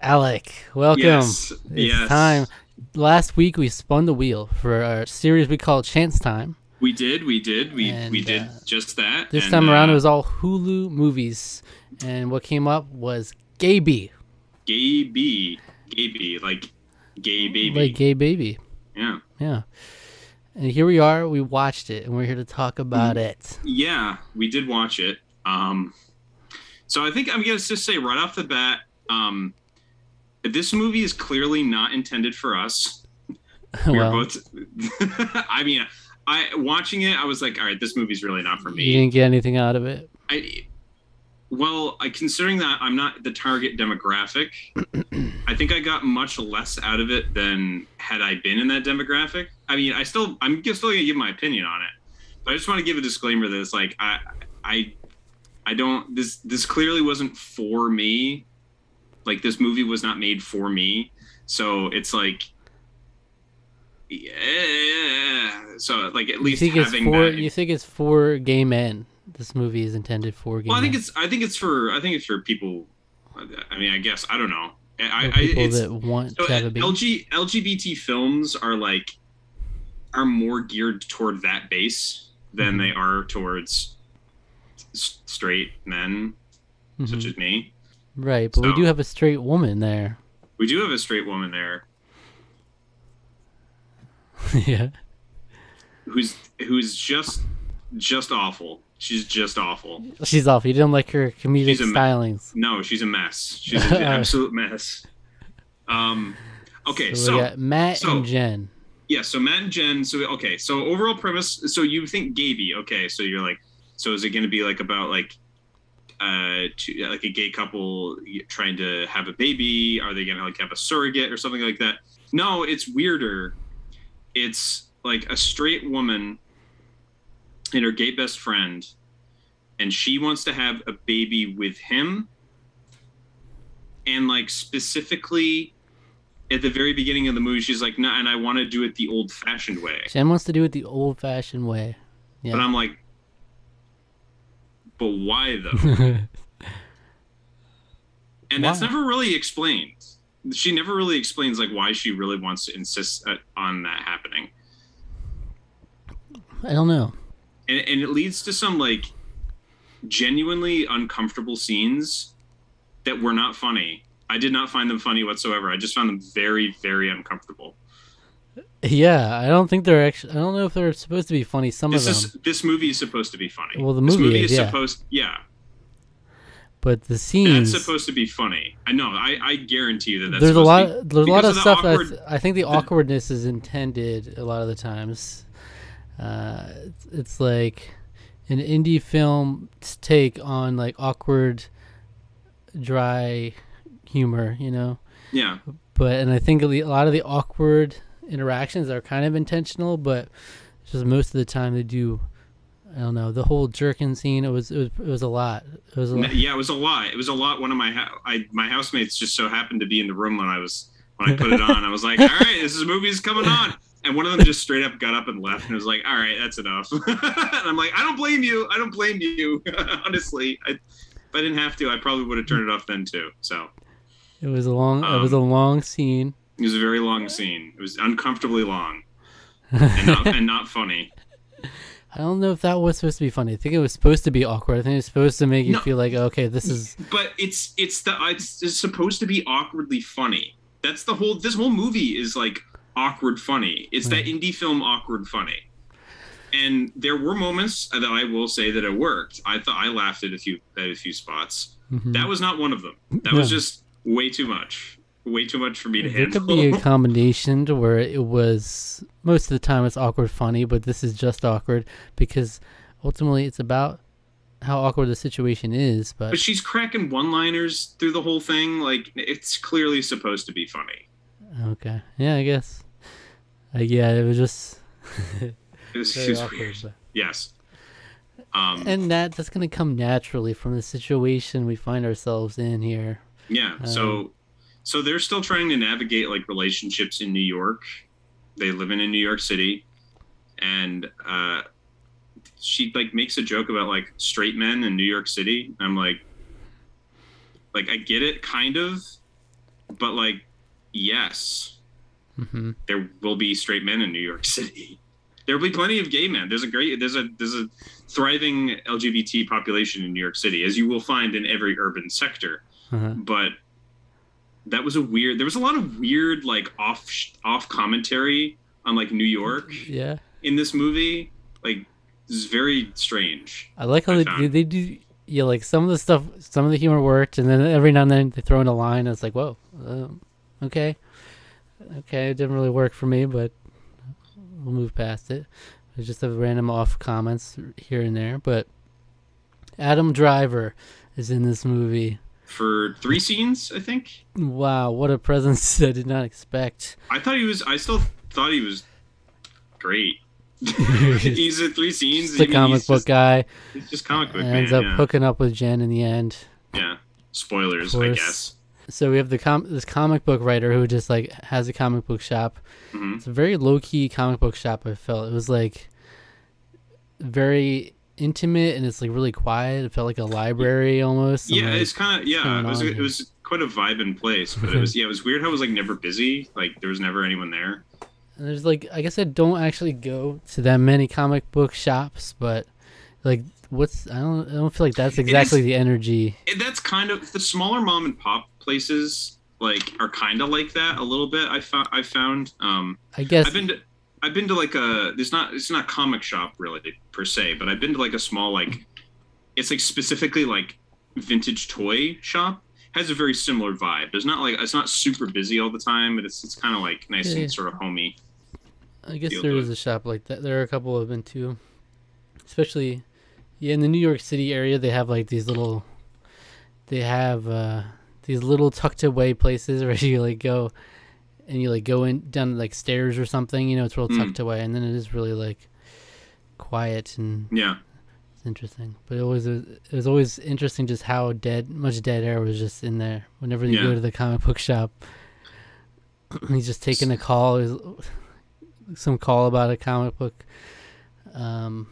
Alec, welcome. Yes, It's yes. time. Last week we spun the wheel for our series we call Chance Time, We and did just that. this And time around it was all Hulu movies. And what came up was Gayby, Gayby, like gay like baby. Gay Baby. Yeah, Yeah. And here we are. We watched it, and we're here to talk about it. yeah. We did watch it. So I think I'm gonna just say right off the bat, this movie is clearly not intended for us. We were Well, both. I mean, I watching it, I was like, all right, this movie's really not for you me. didn't get anything out of it. Considering that I'm not the target demographic, I think I got much less out of it than had I been in that demographic. I mean, I'm still gonna give my opinion on it, but I just want to give a disclaimer that it's like I don't this clearly wasn't for me. Like this movie was not made for me, so it's like, yeah. So like at least having that. You think it's for gay men? This movie is intended for gay Well, men. I think it's for people. I mean, I guess I don't know. For people that want So to have a baby. LGBT films are more geared toward that base than they are towards straight men, such as me. Right, but we So- do have a straight woman there. We do have a straight woman there Yeah. who's just awful. She's just awful. She's off. You didn't like her comedic She's a stylings. No, she's a mess. She's an absolute mess. Okay, So we got Matt so- and Jen. Yeah, so Matt and Jen. So okay, so overall premise. So you think Gayby? Okay, so you're like, so is it going to be like about like, like a gay couple trying to have a baby? Are they going to like have a surrogate or something like that? No, it's weirder. It's like a straight woman and her gay best friend, and she wants to have a baby with him, and like specifically at the very beginning of the movie, she's like, "No," and I want to do it the old-fashioned way. Jen wants to do it the old-fashioned way. But Yeah. I'm like, but why though? And that's Why? never really explained. She never really explains like why she really wants to insist on that happening. I don't know. And it leads to some like genuinely uncomfortable scenes that were not funny. I did not find them funny whatsoever. I just found them very, very uncomfortable. Yeah, I don't think they're actually. I don't know if they're supposed to be funny. Some of them, This movie is supposed to be funny. Well, the this movie is, yeah. supposed, yeah. but the That's scenes. supposed to be funny. I know. I guarantee you that's There's a supposed lot. to be, There's a lot because of the stuff. awkward- I think the awkwardness is intended a lot of the times. It's like an indie film's take on like awkward, dry humor, you know. Yeah. And I think a lot of the awkward interactions are kind of intentional, but just most of the time they do. I don't know, the whole jerking scene. It was a lot. It was a lot. Yeah, it was a lot. It was a lot. One of my housemates just so happened to be in the room when I put it on. I was like, all right, this movie's coming on. And one of them just straight up got up and left and was like, all right, that's enough. And I'm like, I don't blame you. Honestly, if I didn't have to, I probably would have turned it off then too. So It was a long scene. it was a very long scene. It was uncomfortably long and not funny. I don't know if that was supposed to be funny. I think it was supposed to be awkward. I think it's supposed to make you No. feel like, okay, this is. But it's supposed to be awkwardly funny. That's this whole movie is like awkward funny. It's that indie film awkward funny. And there were moments that I will say that it worked. I thought I laughed at a few spots. That was not one of them. That was just way too much. Way too much for me to There handle. could be a combination to where it was most of the time it's awkward funny, but this is just awkward because ultimately it's about how awkward the situation is. But she's cracking one-liners through the whole thing. Like it's clearly supposed to be funny. Okay, yeah, I guess. Yeah, it was just It was very weird. awkward. But. Yes. And that's gonna come naturally from the situation we find ourselves in here. Yeah. So they're still trying to navigate like relationships in New York. They live in New York City, and she like makes a joke about like straight men in New York City. I'm like I get it kind of, but like, yes, Mm-hmm. there will be straight men in New York City. There will be plenty of gay men. There's a thriving LGBT population in New York City, as you will find in every urban sector. Uh-huh. But that was there was a lot of weird like off commentary on like New York Yeah. in this movie. Like, this is very strange. I like how they do. Yeah, like some of the stuff, some of the humor worked, and then every now and then they throw in a line. And it's like, whoa, okay, it didn't really work for me, but we'll move past it. There's just a random off comments here and there. But Adam Driver is in this movie for 3 scenes, I think. Wow, what a presence I did not expect. I still thought he was great. He's in 3 scenes. He's the comic book guy. He's just comic book ends man. up hooking up with Jen in the end. Yeah, spoilers, I guess. So we have this comic book writer who just like has a comic book shop. Mm-hmm. It's a very low key comic book shop. I felt it was like very intimate and it's like really quiet. It felt like a library almost. Yeah, like, it's kind of It was quite a vibe in place, but it was weird how it was like never busy. Like there was never anyone there. And there's like, I guess I don't actually go to that many comic book shops, but like I don't feel like that's exactly the energy. That's kind of the smaller mom and pop places like are kind of like that a little bit. I found. I guess I've been to like it's not comic shop really per se, but I've been to like a small like it's like specifically like vintage toy shop. Has a very similar vibe. There's not like it's not super busy all the time, but it's kind of like nice and sort of homey. I guess there is a shop like that. There are a couple of them too, especially in the New York City area. They have like these little tucked away places where you like go and you like go in down like stairs or something. You know, it's real tucked away, and then it is really like quiet and it's interesting. But it was always interesting just how much dead air was just in there. Whenever you go to the comic book shop, he's just taking a call. Some call about a comic book. The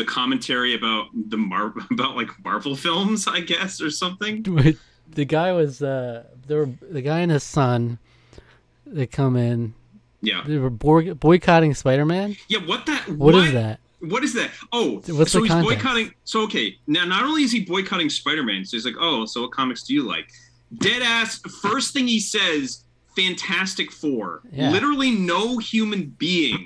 commentary about about like Marvel films, I guess, or something. The guy was the guy and his son. They come in. Yeah, they were boycotting Spider-Man. Yeah, what is that? What is that? Oh, what's so the he's context? boycotting. So okay, now not only is he boycotting Spider-Man, so he's like, oh, so what comics do you like? Dead ass. First thing he says. Fantastic Four. Yeah. Literally no human being.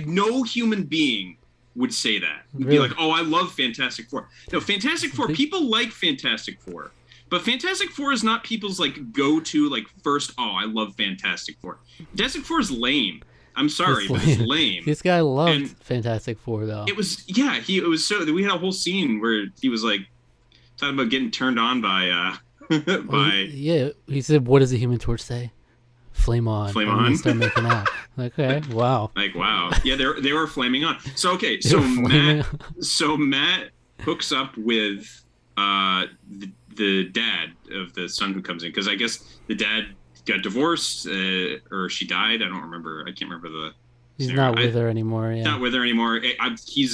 No human being would say that. Would be like, oh, I love Fantastic Four. No, Fantastic Four. People like Fantastic Four, but Fantastic Four is not people's like go-to like first. Oh, I love Fantastic Four. Fantastic Four is lame. I'm sorry, but it's lame. This guy loved Fantastic Four though. It was It was so. We had a whole scene where he was like talking about getting turned on by. He said, what does the Human Torch say? Flame on. Flame on. Start making out. Okay, wow. Like, wow. Yeah, they were flaming on. So okay, Matt hooks up with the dad of the son who comes in, because I guess the dad got divorced or she died. I don't remember. I can't remember the. He's not with her anymore. Yeah. Not with her anymore. He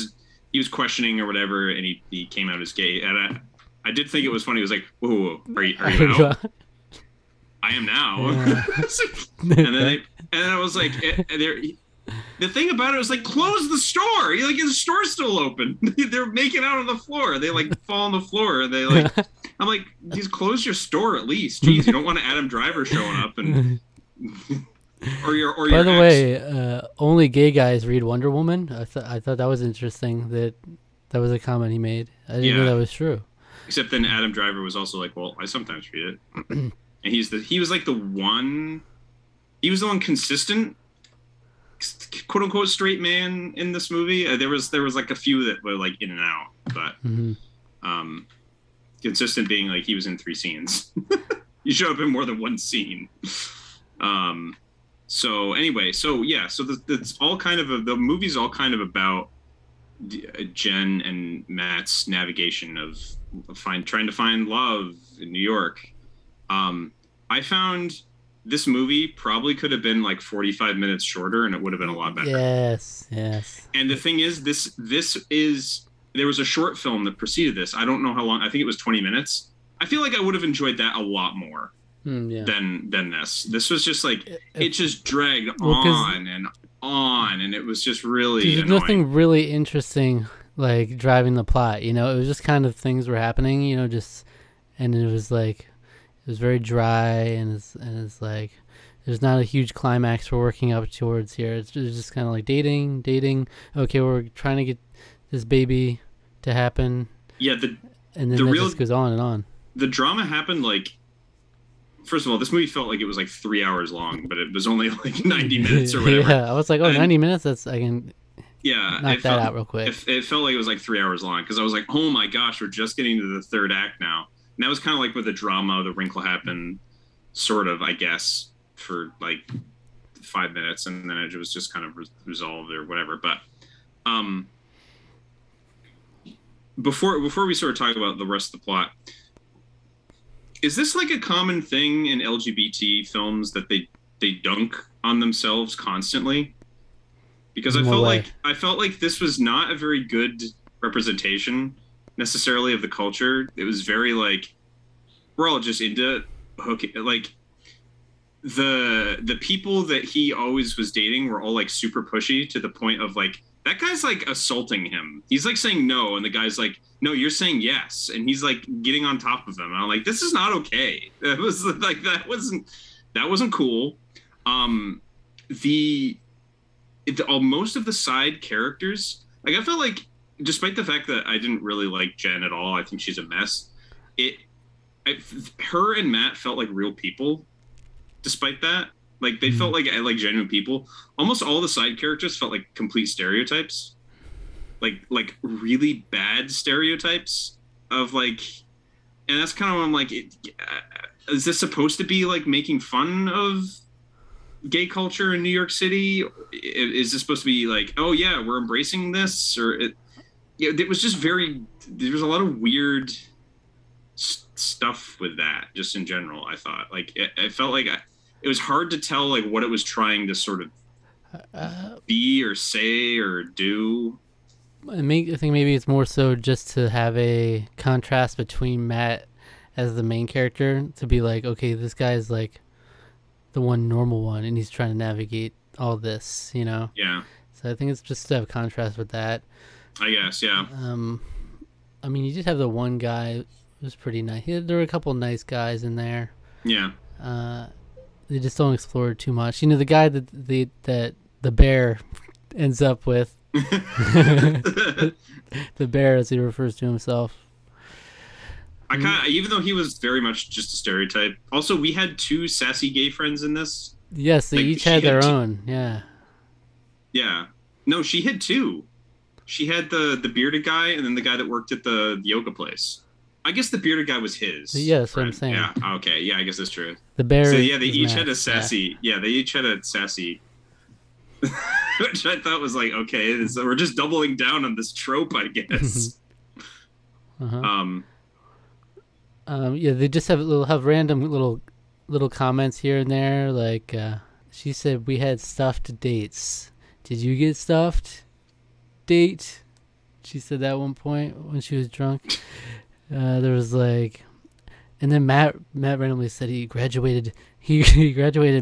was questioning or whatever, and he came out as gay. And I did think it was funny. He was like, "Whoa, are you out?" I am now. Yeah. and then I was like, the thing about it was like, close the store. Like, the store's still open. They're making out on the floor. They like fall on the floor. They like, I'm like, just close your store at least. Jeez, you don't want Adam Driver showing up and. By the way, only gay guys read Wonder Woman. I thought that was interesting. That was a comment he made. I didn't know that was true. Except then Adam Driver was also like, well, I sometimes read it. And he was like the one consistent, quote unquote, straight man in this movie. There was like a few that were like in and out, but consistent being like he was in 3 scenes. You show up in more than 1 scene. So anyway, so it's all kind of the movie's all kind of about Jen and Matt's navigation of trying to find love in New York. I found this movie probably could have been like 45 minutes shorter, and it would have been a lot better. Yes. And the thing is, there was a short film that preceded this. I don't know how long. I think it was 20 minutes. I feel like I would have enjoyed that a lot more. Yeah. than this. This was just like it If, just dragged well, because on, and it was just really there's annoying. nothing really interesting like driving the plot. You know, it was just kind of things were happening. You know, just and it was like it was very dry, and it's like there's not a huge climax we're working up towards here. It's just kind of like dating. Okay, we're trying to get this baby to happen. Yeah, And then the that real just goes on and on. the drama happened like. First of all, this movie felt like it was like 3 hours long, but it was only like 90 minutes or whatever. Yeah, I was like, oh, 90 minutes? I can knock that out real quick. It felt like it was like 3 hours long because I was like, oh my gosh, we're just getting to the third act now. And that was kind of like with the drama, the wrinkle happened, sort of, I guess, for like 5 minutes, and then it was just kind of resolved or whatever. But before we sort of talk about the rest of the plot, is this like a common thing in LGBT films that they dunk on themselves constantly? Because I felt like this was not a very good representation necessarily of the culture. It was very like we're all just into hooking. Like the people that he always was dating were all like super pushy to the point of like that guy's like assaulting him. He's like saying no, and the guy's like, no, you're saying yes, and he's like getting on top of him. And I'm like, this is not okay. That was like that wasn't cool. Most of the side characters, like I felt like, despite the fact that I didn't really like Jen at all, I think she's a mess. Her and Matt felt like real people. Despite that, like they felt like genuine people. Almost all the side characters felt like complete stereotypes, like really bad stereotypes of like, and that's kind of what I'm like. Is this supposed to be like making fun of gay culture in New York City? Is this supposed to be like, oh yeah, we're embracing this? Or it was just very. There was a lot of weird stuff with that, just in general. I thought like it felt like it was hard to tell like what it was trying to sort of be or say or do. I think maybe it's more so just to have a contrast between Matt as the main character, to be like, okay, this guy's like the one normal one, and he's trying to navigate all this, you know? Yeah. So I think it's just to have contrast with that. I guess, yeah. I mean, you did have the one guy who was pretty nice. There were a couple nice guys in there. Yeah. They just don't explore it too much. You know, the guy that the bear ends up with. The bear, as he refers to himself. Even though he was very much just a stereotype. Also, we had two sassy gay friends in this. Yes, they like, each had their own. Yeah. Yeah. No, she had two. She had the bearded guy and then the guy that worked at the yoga place. I guess the bearded guy was his. Yeah, that's what I'm saying. Yeah. Okay. Yeah, I guess that's true. The bear. So yeah, they each had a sassy. Yeah, they each had a sassy. Which I thought was like, okay, so we're just doubling down on this trope, I guess. Uh-huh. Yeah, they just have random little comments here and there. Like she said, we had stuffed dates. Did you get stuffed? Date? She said that at one point when she was drunk. There was like, and then Matt randomly said he graduated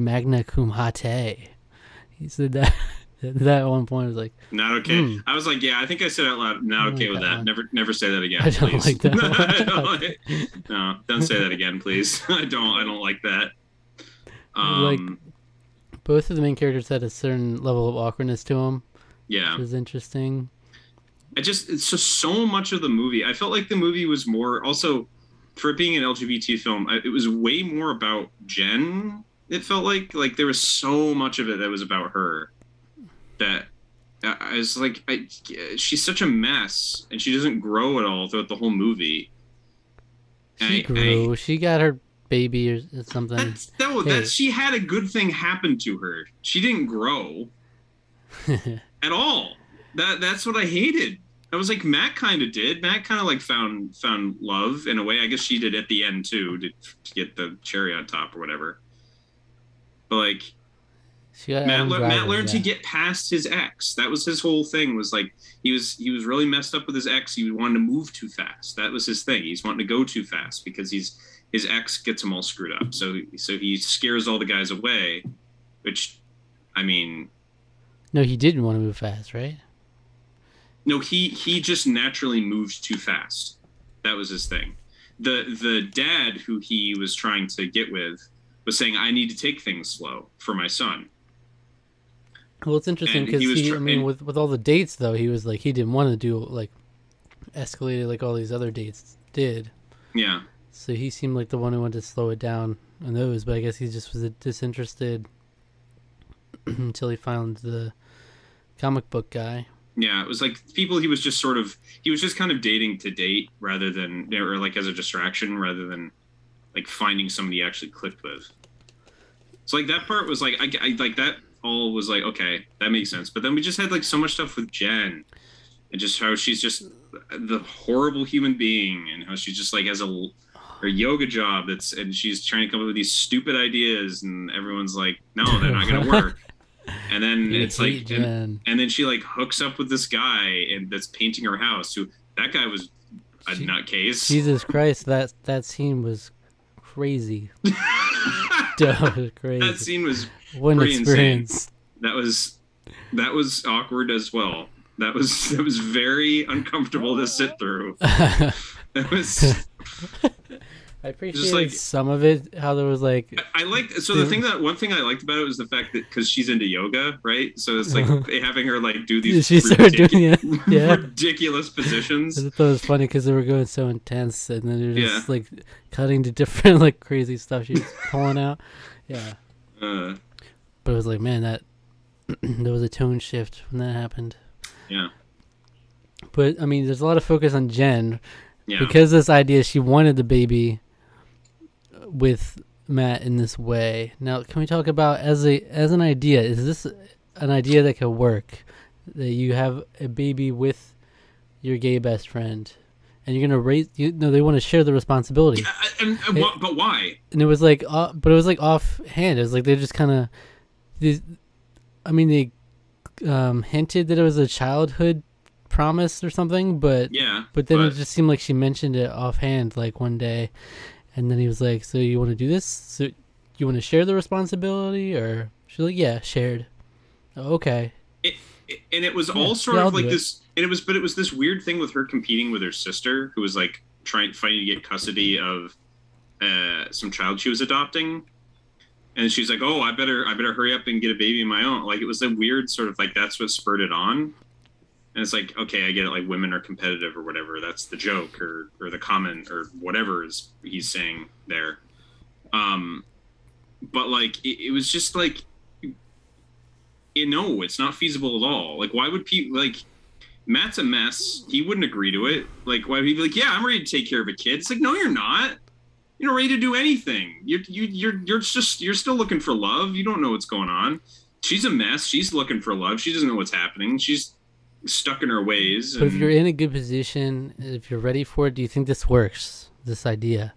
magna cum laude. He said that at one point. I was like, not okay. I was like, yeah, I think I said out loud, not okay with that. Never say that again, I don't please. like that. No, don't say that again, please. I don't like that. Like, both of the main characters had a certain level of awkwardness to them. Yeah, which was interesting. It's just so much of the movie. I felt like the movie was more also, for it being an LGBT film, it was way more about Jen. It felt like there was so much of it that was about her that I was like, she's such a mess and she doesn't grow at all throughout the whole movie. She grew. She got her baby or something. She had a good thing happen to her. She didn't grow at all. That's what I hated. I was like, Matt kind of did. Matt kind of like found love in a way. I guess she did at the end too, to get the cherry on top or whatever. But like, Matt learned to get past his ex. That was his whole thing. Was like he was really messed up with his ex. He wanted to move too fast. That was his thing. He's wanting to go too fast because he's his ex gets him all screwed up. So he scares all the guys away, which, I mean, No, he didn't want to move fast, right? no, he just naturally moves too fast. That was his thing. The dad who he was trying to get with was saying, I need to take things slow for my son. Well, it's interesting And because he was I mean, with all the dates though, he was like he didn't want to do like escalated like all these other dates did. Yeah. So he seemed like the one who wanted to slow it down on those, but I guess he just was disinterested until he found the comic book guy. Yeah, it was like people he was just kind of dating to date rather than, or like as a distraction rather than like finding somebody he actually clicked with. So like that part was like, I like that all was like, okay, that makes sense. But then we just had like so much stuff with Jen and just how she's just the horrible human being and how she just like has her yoga job and she's trying to come up with these stupid ideas and everyone's like, no, they're not going to work. And then it's like, and then she like hooks up with this guy and that's painting her house. Who that guy was a nutcase. Jesus Christ, that scene was crazy. That was crazy. That scene was what an experience. Insane. That was awkward as well. That was very uncomfortable to sit through. That was. I appreciate like, some of it. How there was like I liked one thing I liked about it was the fact that because she's into yoga, right? So it's like having her like do these ridiculous positions. I thought it was funny because they were going so intense, and then they're just like cutting to different like crazy stuff she's pulling out. Yeah. But it was like, man, that there was a tone shift when that happened. Yeah. But I mean, there's a lot of focus on Jen. Yeah. Because this idea, she wanted the baby with Matt in this way. Now, can we talk about as an idea? Is this an idea that could work? That you have a baby with your gay best friend, and you're gonna raise. They want to share the responsibility. Yeah, but why? And it was like, but it was like offhand. It was like they just kind of. I mean, they hinted that it was a childhood promise or something, but then it just seemed like she mentioned it offhand like one day, and then he was like, so you want to do this, so you want to share the responsibility? Or she's like, yeah, shared. Okay. And it was all sort of like this, and it was this weird thing with her competing with her sister who was like fighting to get custody of some child she was adopting, and she's like, oh, I better hurry up and get a baby of my own. Like it was a weird sort of like that's what spurred it on. And it's like, okay, I get it. Like women are competitive or whatever. That's the joke or the comment or whatever is he's saying there. But like, it was just like, no, it's not feasible at all. Like, why would people like Matt's a mess. He wouldn't agree to it. Like, why would he be like, yeah, I'm ready to take care of a kid. It's like, no, you're not. You're not ready to do anything. You're still looking for love. You don't know what's going on. She's a mess. She's looking for love. She doesn't know what's happening. She's stuck in her ways. But if you're in a good position, if you're ready for it, do you think this works? This idea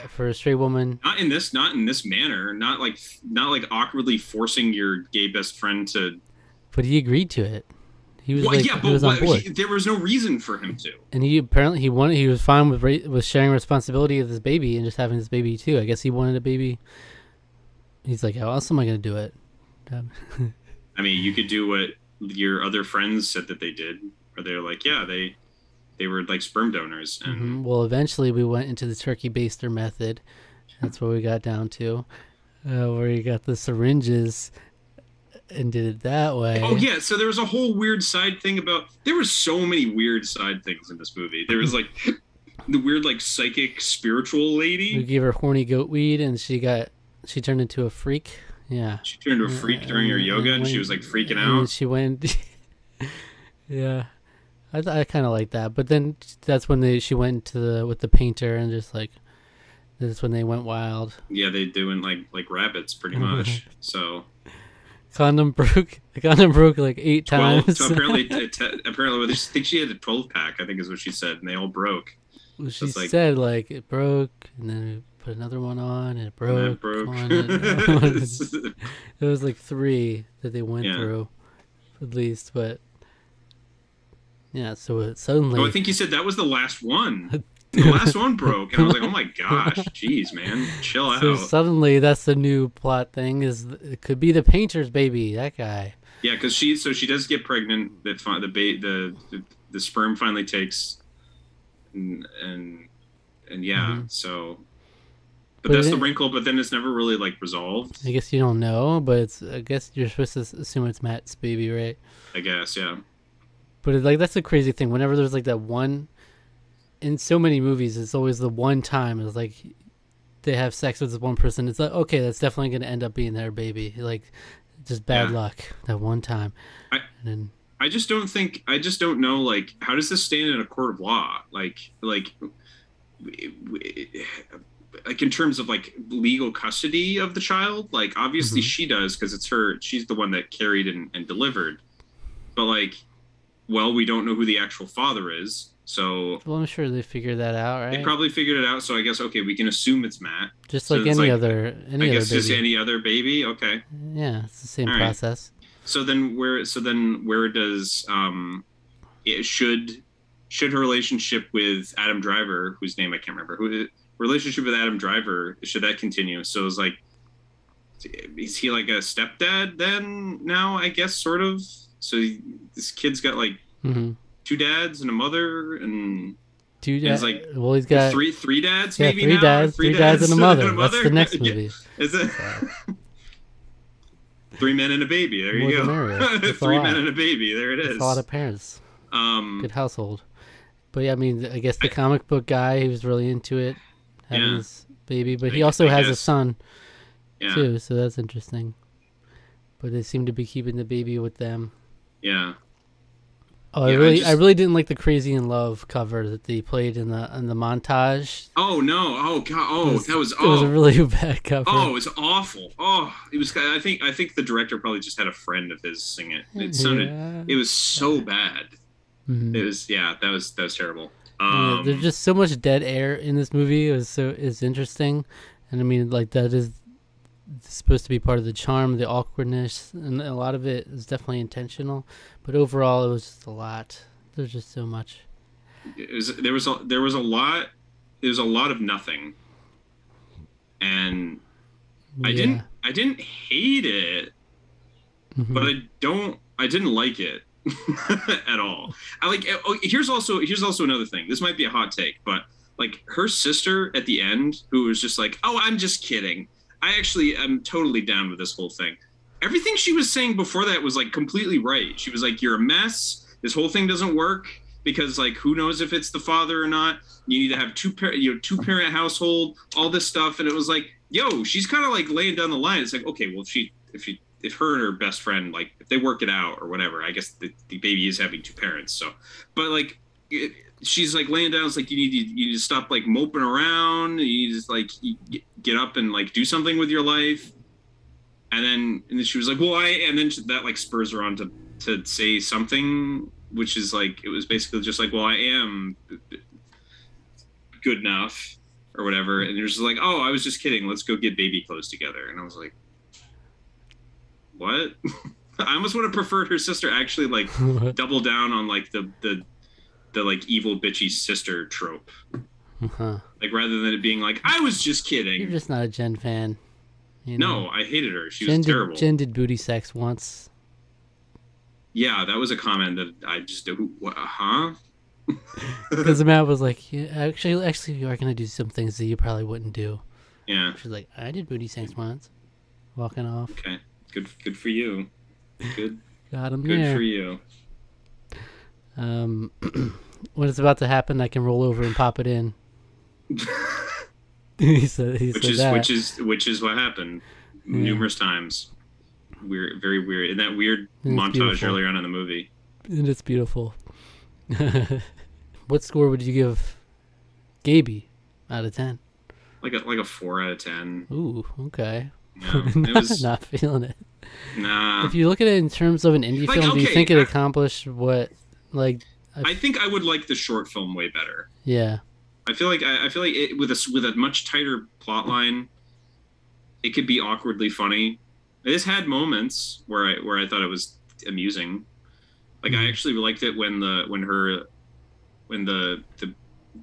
for a straight woman? Not in this manner. Not like awkwardly forcing your gay best friend to. But he agreed to it. He was on board. There was no reason for him to. And he apparently he was fine with sharing responsibility of this baby and just having this baby too. I guess he wanted a baby. He's like, how else am I going to do it? I mean, you could do what your other friends said that they did, or they're like, yeah, they were like sperm donors. And Well, eventually we went into the turkey baster method. That's what we got down to, where you got the syringes and did it that way. Oh yeah, so there was a whole weird side thing about. There were so many weird side things in this movie. There was like the weird like psychic spiritual lady. We gave her horny goat weed, and she turned into a freak. Yeah, she turned into a freak during her yoga, and she was like freaking out. And she went. Yeah, I kind of like that, but then that's when she went with the painter, and just like that's when they went wild. Yeah, they doing like rabbits pretty much. So. Condom broke like 8 times. So apparently, I think she had a 12-pack. I think is what she said, and they all broke. Well, she said like it broke, and then we put another one on, and it broke. It was like 3 that they went through, at least. But yeah, so it suddenly. Oh, I think you said that was the last one. The last one broke, and I was like, oh my gosh, jeez, man, chill So out. suddenly, that's the new plot thing. Is it could be the painter's baby? That guy. Yeah, because she does get pregnant. The sperm finally takes, and yeah, Hmm. so. But But that's the it, wrinkle. But then it's never really like resolved. I guess you don't know, but I guess you're supposed to assume it's Matt's baby, right? I guess, yeah. But like that's the crazy thing. Whenever there's like that one, in so many movies, it's always the one time. It's like they have sex with this one person. It's like okay, that's definitely gonna end up being their baby. Like just bad Yeah. luck that one time. I And then I just don't know like how does this stand in a court of law? Like in terms of like legal custody of the child, like obviously hmm she does because she's the one that carried and delivered. But like, well, we don't know who the actual father is, so well, I'm sure they figured that out, they right? probably figured it out. So I guess okay, we can assume it's Matt. Just So like it's like I any other guess just baby. any other baby. Okay, Yeah, it's the same all right. process. So then where does it should her relationship with Adam Driver, whose name I can't remember, who relationship with Adam Driver, should that continue? So it's like, is he like a stepdad then now? I guess sort of. So this kid's got like hmm two dads and a mother, and Two it's dads. like Well, he's got three dads yeah, maybe now, or three dads and a and mother. a That's mother. the next Yeah. movie. Is it So, three men and a baby? There more you the go. merrier. That's a Three men lot. and a baby. There it That's a lot is. of parents. Um, Good household. But yeah, I mean, I guess the I, comic book guy, he was really into it, having yeah, his baby. But he also I has a guess. son Yeah, too, so that's interesting. But they seem to be keeping the baby with them. yeah, Oh, yeah. I really didn't like the "Crazy in Love" cover that they played in the montage. Oh no! Oh god! It was a really bad Oh, cover. it was awful. Oh, it was. I think the director probably just had a friend of his sing it. It sounded. Yeah. It was so bad. hmm It was. Yeah, that was terrible. Yeah, there's just so much dead air in this movie. It's interesting, and I mean, like that is supposed to be part of the charm, the awkwardness, and a lot of it is definitely intentional. But overall, it was just a lot. There's just so much. There was a lot. There was a lot of nothing, and I didn't. Yeah. I didn't hate it, but hmm I didn't like it at all. I like. Oh, here's also another thing. This might be a hot take, but like her sister at the end, who was just like, "Oh, I'm just kidding. I actually am totally down with this whole thing." Everything she was saying before that was like completely right. She was like, "You're a mess. This whole thing doesn't work because like who knows if it's the father or not. You need to have two parent household, all this stuff." And it was like, yo, she's kind of like laying down the line. It's like, okay, well, if her and her best friend, like if they work it out or whatever, I guess the baby is having two parents. So, but like she's like laying down. It's like you need to stop like moping around. You need to like get up and like do something with your life. And then she was like, well, and then that like spurs her on to say something, which is like it was basically just like, well, I am good enough or whatever. And you're just like, oh, I was just kidding. Let's go get baby clothes together. And I was like, what? I almost would have preferred her sister actually like double down on like the like evil bitchy sister trope, uh-huh. like rather than it being like I was just You're kidding. just not a Jen fan. You know, No, I hated her. She was terrible. Jen did booty sex once. Yeah, that was a comment that I just huh? Because the man was like, yeah, actually, you are gonna do some things that you probably wouldn't do. Yeah. She's like, I did booty sex once. Walking off. Okay. Good for you. Good Got him good there. for you. Um, when it's about to happen, I can roll over and pop it in. He said that. Which is what happened Yeah. numerous times. Weird, very weird. In that weird And it's montage beautiful. earlier on in the movie. And it's beautiful. What score would you give Gayby out of 10? Like a 4 out of 10. Ooh, okay. No, it was Not feeling it. nah. If you look at it in terms of an indie Like, film, do you okay, think it accomplished what, like, I think I would like the short film way better. yeah. I feel like it, with a much tighter plot line, it could be awkwardly funny. This had moments where I thought it was amusing. Like I Mhm. actually liked it when the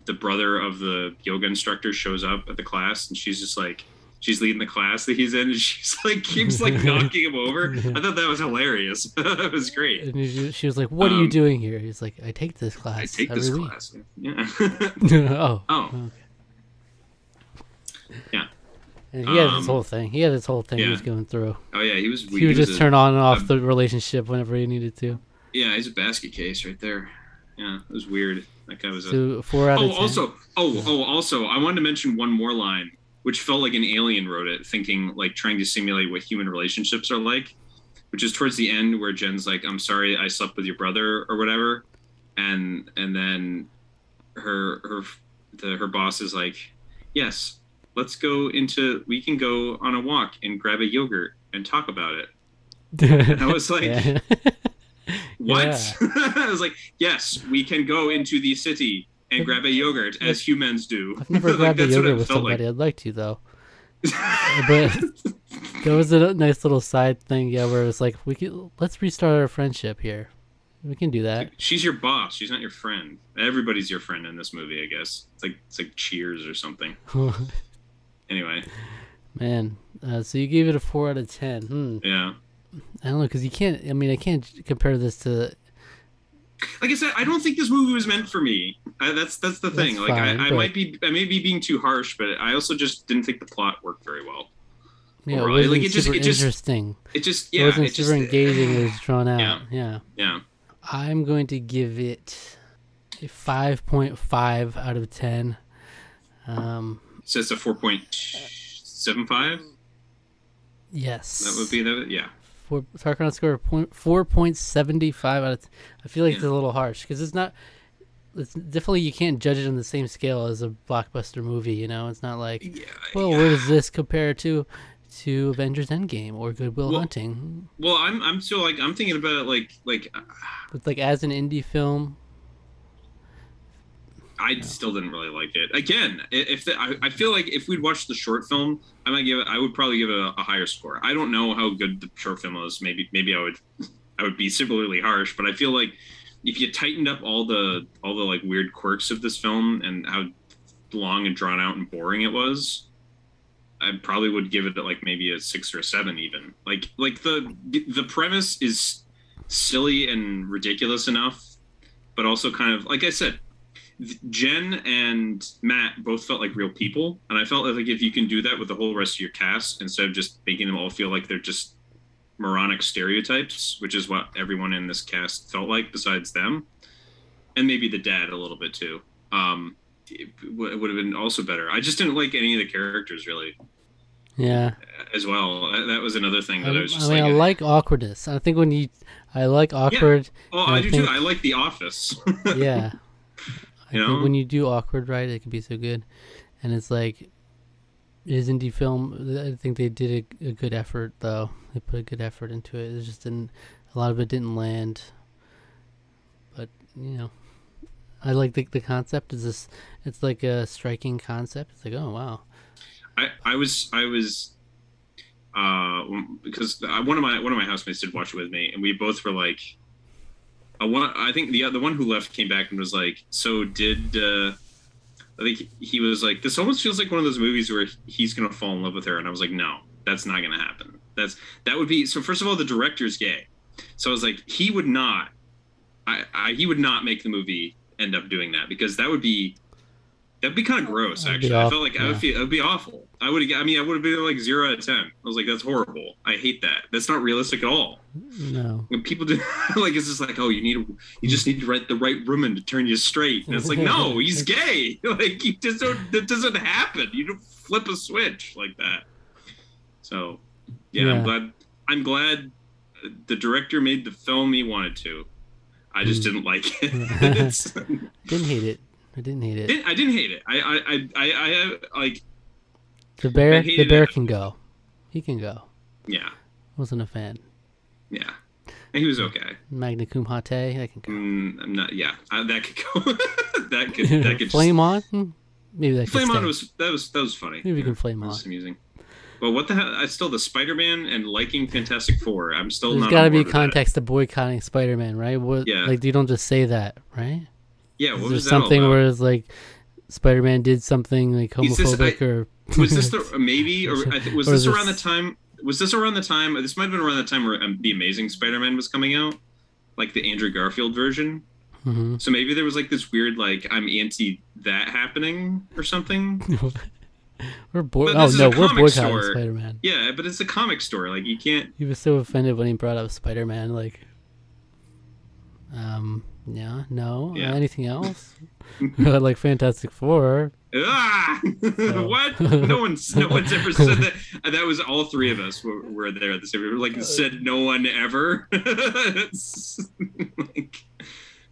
the brother of the yoga instructor shows up at the class, and she's just like, she's leading the class that he's in, and she's like keeps like knocking him over. I thought that was hilarious. That was great. And she was like, "What are you doing here?" He's like, "I take this class. I take this class." Yeah. Oh. Okay. Yeah. And he had this whole thing. He was going through. Oh yeah, he would just turn on and off the relationship whenever he needed to. Yeah, he's a basket case right there. Yeah, it was weird. That guy was a 4 out of 10. Also, I wanted to mention one more line, which felt like an alien wrote it, thinking like trying to simulate what human relationships are like, which is towards the end where Jen's like, "I'm sorry, I slept with your brother" or whatever, and then her boss is like, "Yes, we can go on a walk and grab a yogurt and talk about it." And I was like, what? Yeah. I was like, "Yes, we can go into the city and grab a yogurt as humans do." I've never grabbed a yogurt with somebody. I'd like to, though. But there was a nice little side thing, where it's like, let's restart our friendship here. We can do that. She's your boss. She's not your friend. Everybody's your friend in this movie, I guess. It's like Cheers or something. Anyway. Man, so you gave it a 4 out of 10. Yeah. I don't know, because I can't compare this to... Like I said, I don't think this movie was meant for me. That's the thing. That's like fine, I may be being too harsh, but I also just didn't think the plot worked very well. Yeah, overall. It wasn't super interesting. It wasn't super engaging. It was drawn out. Yeah. I'm going to give it a 5.5 out of 10. So it's a 4.75. Yes, that would be yeah. Tarqaron score 4.75 out of 10. I feel like it's a little harsh because it's definitely, you can't judge it on the same scale as a blockbuster movie. It's not like, where does this compare to Avengers Endgame or Good Will Hunting? Well, I'm still like, I'm thinking about it but like as an indie film, I still didn't really like it. Again, I feel like if we'd watched the short film, I would probably give it a higher score. I don't know how good the short film was. Maybe I would be similarly harsh, but I feel like if you tightened up all the like weird quirks of this film and how long and drawn out and boring it was, I probably would give it like maybe a 6 or a 7 even. Like the premise is silly and ridiculous enough, but also kind of, like I said, Jen and Matt both felt like real people, and I felt like if you can do that with the whole rest of your cast, instead of just making them all feel like they're just moronic stereotypes, which is what everyone in this cast felt like besides them, and maybe the dad a little bit too, it would have been also better. I just didn't like any of the characters really. Yeah. As well, that was another thing that I was just I like awkwardness. I think I like awkward. Yeah. Oh, I do too. I like The Office. Yeah. I think when you do awkward right, it can be so good. And it's like, his indie film, I think they did a good effort, though. They put a good effort into it. It just didn't, a lot of it didn't land. But, I like the concept. It's like a striking concept. It's like, oh, wow. I was because one of my housemates did watch it with me, and we both were like, I think the one who left came back and was like, so did I think he was like, this almost feels like one of those movies where he's gonna fall in love with her, and I was like, no, that's not gonna happen. That would be, so first of all, the director's gay, so I was like, he would not make the movie end up doing that, because that'd be kind of gross. Actually, I felt like it would be awful. I would have been like 0 out of 10. I was like, that's horrible. I hate that. That's not realistic at all. No. When people do like, it's just like, oh, you just need to write the right woman to turn you straight. And it's like, no, he's gay. Like, you just don't. That doesn't happen. You don't flip a switch like that. So, yeah. I'm glad the director made the film he wanted to. I just didn't like it. Didn't hate it. I didn't hate it. I didn't hate it. I like. The bear can go. He can go. Yeah. Wasn't a fan. Yeah. And he was okay. Magna cum hate, that can go. I'm not. Yeah, that could go. that could. Flame on. Maybe that. Flame on was funny. Maybe we can flame on. Amusing. Well, what the hell? I still, the Spider-Man and liking Fantastic Four. I'm still There's not. There's got to be context to boycotting Spider-Man, right? Yeah. Like, you don't just say that, right? Yeah. What was was there something that all about? where it's like Spider-Man did something like Is this- homophobic or Was this the maybe or was Or this is around the this- time? Was this around the time? This might have been around the time where the Amazing Spider-Man was coming out, like the Andrew Garfield version. hmm So maybe there was like this weird like I'm anti that happening or something. we're But oh this is no, a we're comic boycotting store. Spider-Man. Yeah, but it's a comic store. Like you can't. He was so offended when he brought up Spider-Man. Like, yeah, no, Yeah. anything else? Like Fantastic Four. Ah! So- What? No one's ever said that. That was all three of us were there at the same. We were like said no one ever. It's like,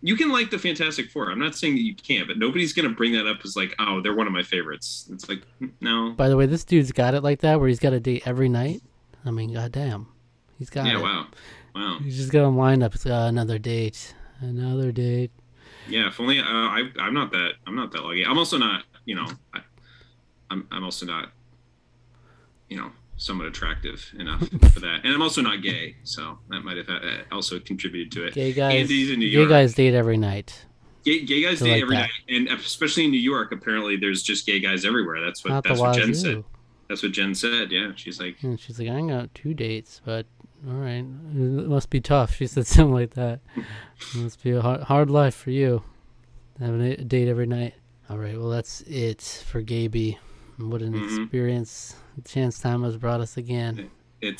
you can like the Fantastic Four. I'm not saying that you can't, but nobody's gonna bring that up as like, oh, they're one of my favorites. It's like, no. By the way, this dude's got it like that, where he's got a date every night. I mean, goddamn, he's got Yeah. it. Wow. He's just got him lined up. It's another date, another date. Yeah. If only I'm not that lucky. I'm also not. You know, I'm also not. You know, somewhat attractive enough for that, and I'm also not gay, so that might have also contributed to it. Gay guys, And he's in New gay York. guys date every night. Gay guys I date like every that. night, and especially in New York, apparently there's just gay guys everywhere. That's Not what the Jen said. wazoo. That's what Jen said. Yeah, she's like, And she's like, I got 2 dates, but all right, it must be tough. She said something like that. It must be a hard life for you, having a date every night. All right, well that's it for Gayby. What an experience! Chance Time has brought us again. it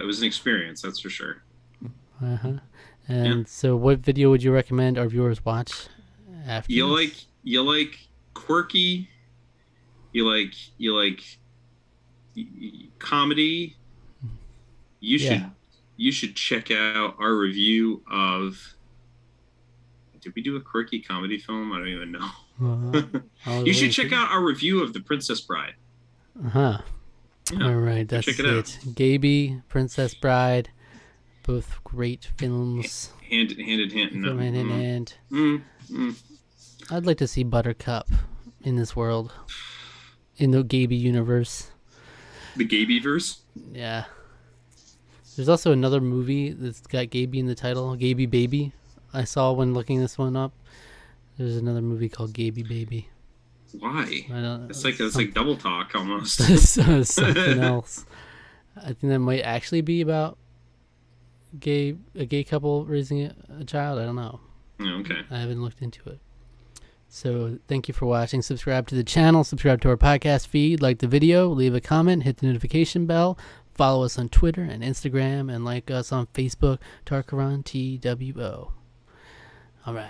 was an experience, that's for sure. And so, what video would you recommend our viewers watch after? You this? like quirky. You like comedy. You should check out our review of. Did we do a quirky comedy film? I don't even know. You should check out our review of The Princess Bride. Yeah. All right, that's check it. it out. Gayby, Princess Bride, both great films. Hand in hand. No. Hand in hand. I'd like to see Buttercup in this world, in the Gayby universe. The Gayby verse. Yeah. There's also another movie that's got Gayby in the title, Gayby Baby. I saw when looking this one up. There's another movie called Gayby Baby. Why? I don't. It's like double talk almost. Something else. I think that might actually be about a gay couple raising a child. I don't know. Oh, okay. I haven't looked into it. So thank you for watching. Subscribe to the channel. Subscribe to our podcast feed. Like the video. Leave a comment. Hit the notification bell. Follow us on Twitter and Instagram. And like us on Facebook. Tarqaron TWO. All right.